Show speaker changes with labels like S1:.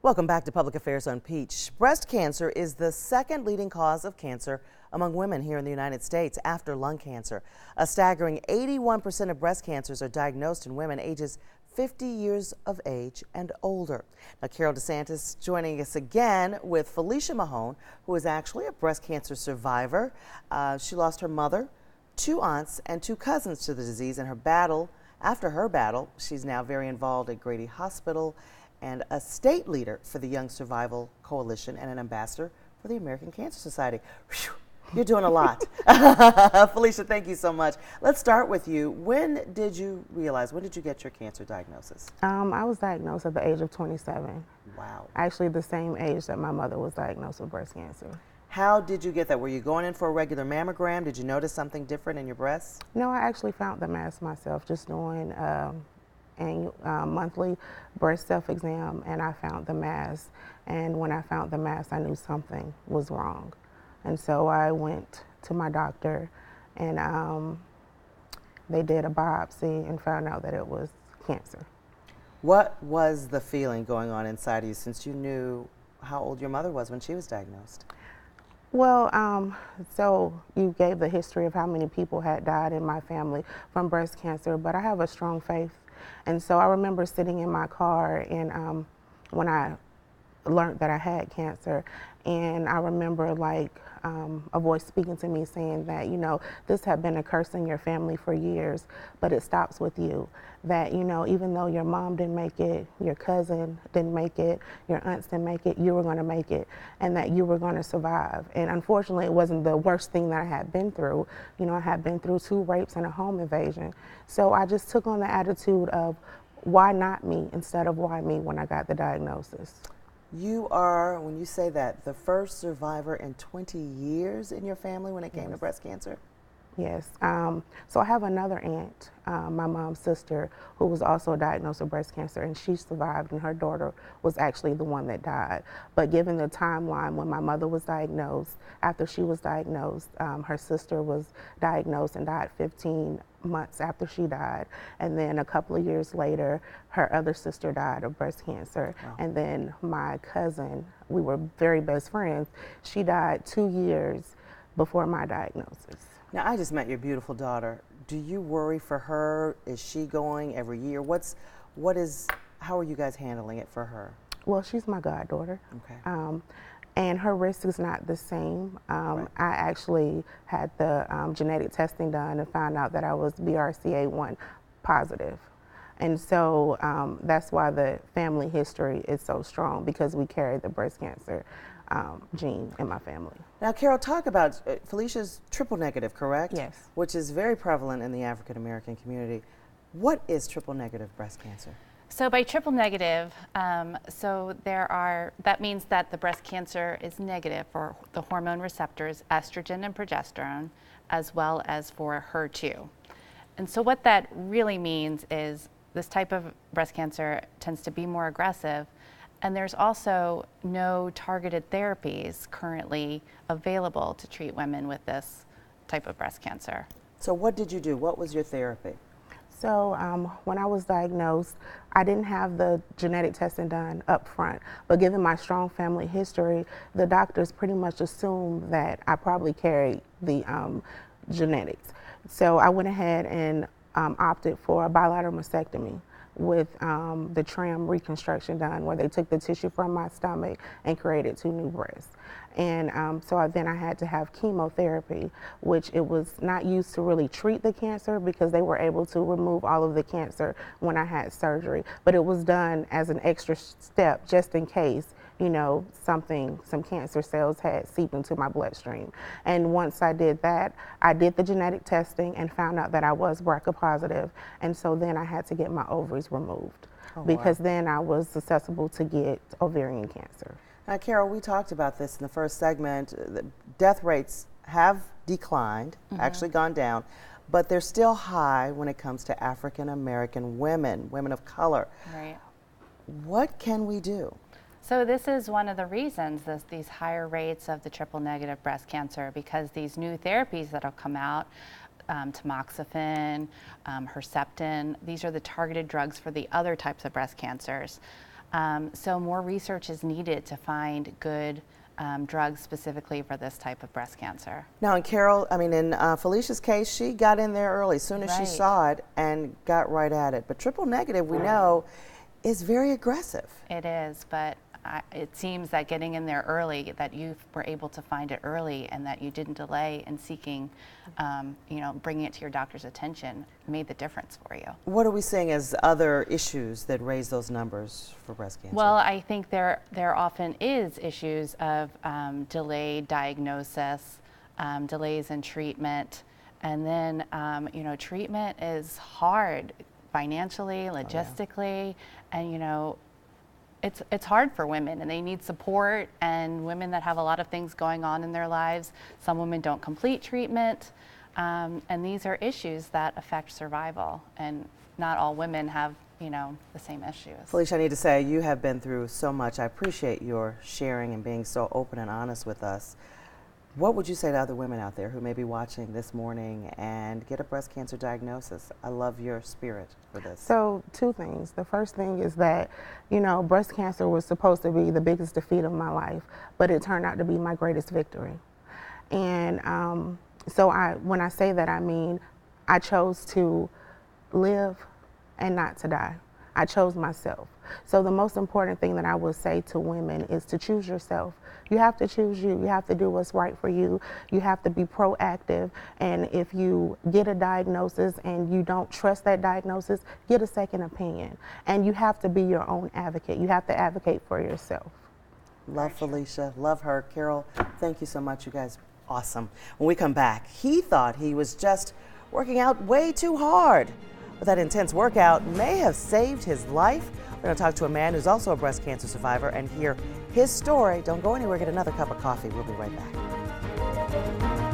S1: Welcome back to Public Affairs on Peach. Breast cancer is the second leading cause of cancer among women here in the United States after lung cancer. A staggering 81% of breast cancers are diagnosed in women ages 50 years of age and older. Now, Carol DeSantis joining us again with Felicia Mahone, who is actually a breast cancer survivor. She lost her mother, 2 aunts, and 2 cousins to the disease, and after her battle, she's now very involved at Grady Hospital and a state leader for the Young Survival Coalition and an ambassador for the American Cancer Society. Whew, you're doing a lot. Felicia, thank you so much. Let's start with you. When did you get your cancer diagnosis?
S2: I was diagnosed at the age of 27.
S1: Wow.
S2: Actually, the same age that my mother was diagnosed with breast cancer.
S1: How did you get that? Were you going in for a regular mammogram? Did you notice something different in your breasts?
S2: No, I actually found the mass myself, just doing monthly breast self-exam, and I found the mass. And when I found the mass, I knew something was wrong. And so I went to my doctor, and they did a biopsy and found out that it was cancer.
S1: What was the feeling going on inside of you since you knew how old your mother was when she was diagnosed?
S2: Well, so you gave the history of how many people had died in my family from breast cancer, but I have a strong faith. And so I remember sitting in my car and when I learned that I had cancer, and I remember a voice speaking to me saying that, this had been a curse in your family for years, but it stops with you. That, even though your mom didn't make it, your cousin didn't make it, your aunts didn't make it, you were going to make it, and that you were going to survive. And unfortunately, it wasn't the worst thing that I had been through. I had been through 2 rapes and a home invasion. So I just took on the attitude of why not me instead of why me when I got the diagnosis.
S1: You are, when you say that, the first survivor in 20 years in your family when it came to breast cancer?
S2: Yes. So I have another aunt, my mom's sister, who was also diagnosed with breast cancer, and she survived, and her daughter was actually the one that died. But given the timeline when my mother was diagnosed, after she was diagnosed, her sister was diagnosed and died 15 months after she died. And then a couple of years later, her other sister died of breast cancer. Wow. And then my cousin, we were very best friends, she died 2 years before my diagnosis.
S1: Now, I just met your beautiful daughter. Do you worry for her? Is she going every year? How are you guys handling it for her?
S2: Well, she's my goddaughter.
S1: Okay.
S2: And her risk is not the same.
S1: Right.
S2: I actually had the genetic testing done and found out that I was BRCA1 positive. And so that's why the family history is so strong, because we carry the breast cancer gene in my family.
S1: Now, Carol, talk about Felicia's triple negative, correct?
S2: Yes.
S1: Which is very prevalent in the African American community. What is triple negative breast cancer?
S3: So by triple negative, that means that the breast cancer is negative for the hormone receptors, estrogen and progesterone, as well as for HER2. And so what that really means is this type of breast cancer tends to be more aggressive, and there's also no targeted therapies currently available to treat women with this type of breast cancer.
S1: So what did you do? What was your therapy?
S2: So when I was diagnosed, I didn't have the genetic testing done up front, but given my strong family history, the doctors pretty much assumed that I probably carried the genetics. So I went ahead and opted for a bilateral mastectomy with the tram reconstruction done, where they took the tissue from my stomach and created 2 new breasts. And then I had to have chemotherapy, which it was not used to really treat the cancer, because they were able to remove all of the cancer when I had surgery. But it was done as an extra step just in case, some cancer cells had seeped into my bloodstream. And once I did that, I did the genetic testing and found out that I was BRCA positive. And so then I had to get my ovaries removed, because then I was susceptible to get ovarian cancer.
S1: Now, Carol, we talked about this in the first segment. The death rates have declined, actually gone down, but they're still high when it comes to African American women of color.
S3: Right.
S1: What can we do?
S3: So this is one of the reasons these higher rates of the triple negative breast cancer, because these new therapies that have come out, tamoxifen, Herceptin, these are the targeted drugs for the other types of breast cancers. So more research is needed to find good drugs specifically for this type of breast cancer.
S1: Now, in Felicia's case, she got in there early, as soon as she
S3: Right.
S1: saw it, and got right at it. But triple negative, we know, is very aggressive.
S3: It is, but it seems that getting in there early, that you were able to find it early and that you didn't delay in seeking, bringing it to your doctor's attention made the difference for you.
S1: What are we seeing as other issues that raise those numbers for breast cancer?
S3: Well, I think there often is issues of delayed diagnosis, delays in treatment, and then treatment is hard financially, logistically, and it's hard for women, and they need support, and women that have a lot of things going on in their lives. Some women don't complete treatment, and these are issues that affect survival, and not all women have the same issues.
S1: Felicia, I need to say, you have been through so much. I appreciate your sharing and being so open and honest with us. What would you say to other women out there who may be watching this morning and get a breast cancer diagnosis? I love your spirit for this.
S2: So, two things. The first thing is that, breast cancer was supposed to be the biggest defeat of my life, but it turned out to be my greatest victory. And when I say that, I mean, I chose to live and not to die. I chose myself. So the most important thing that I would say to women is to choose yourself. You have to choose you. You have to do what's right for you. You have to be proactive. And if you get a diagnosis and you don't trust that diagnosis, get a second opinion. And you have to be your own advocate. You have to advocate for yourself.
S1: Love Felicia, love her. Carol, thank you so much. You guys, awesome. When we come back, he thought he was just working out way too hard. But that intense workout may have saved his life. We're going to talk to a man who's also a breast cancer survivor and hear his story. Don't go anywhere, get another cup of coffee. We'll be right back.